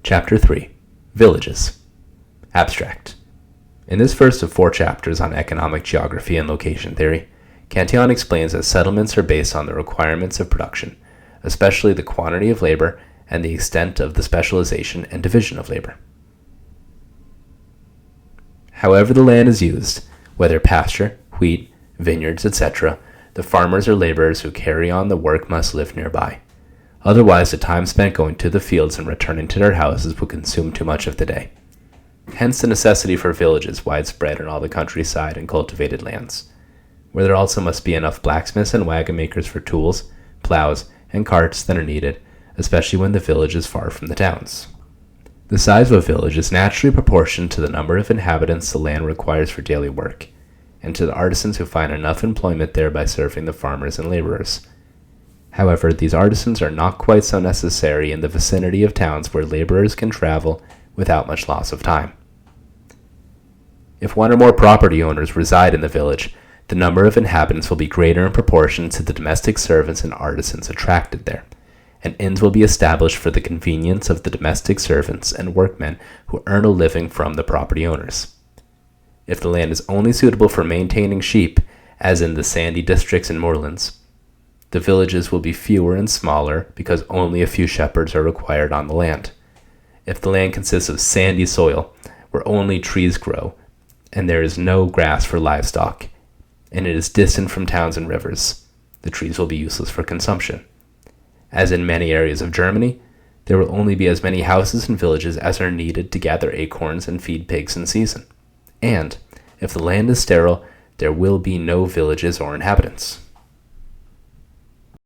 Chapter 3. Villages. Abstract. In this first of 4 chapters on economic geography and location theory, Cantillon explains that settlements are based on the requirements of production, especially the quantity of labor and the extent of the specialization and division of labor. However the land is used, whether pasture, wheat, vineyards, etc., the farmers or laborers who carry on the work must live nearby. Otherwise, the time spent going to the fields and returning to their houses will consume too much of the day. Hence the necessity for villages widespread in all the countryside and cultivated lands, where there also must be enough blacksmiths and wagon makers for tools, plows, and carts that are needed, especially when the village is far from the towns. The size of a village is naturally proportioned to the number of inhabitants the land requires for daily work, and to the artisans who find enough employment there by serving the farmers and laborers. However, these artisans are not quite so necessary in the vicinity of towns where laborers can travel without much loss of time. If one or more property owners reside in the village, the number of inhabitants will be greater in proportion to the domestic servants and artisans attracted there, and inns will be established for the convenience of the domestic servants and workmen who earn a living from the property owners. If the land is only suitable for maintaining sheep, as in the sandy districts and moorlands, the villages will be fewer and smaller because only a few shepherds are required on the land. If the land consists of sandy soil, where only trees grow, and there is no grass for livestock, and it is distant from towns and rivers, the trees will be useless for consumption. As in many areas of Germany, there will only be as many houses and villages as are needed to gather acorns and feed pigs in season. And, if the land is sterile, there will be no villages or inhabitants.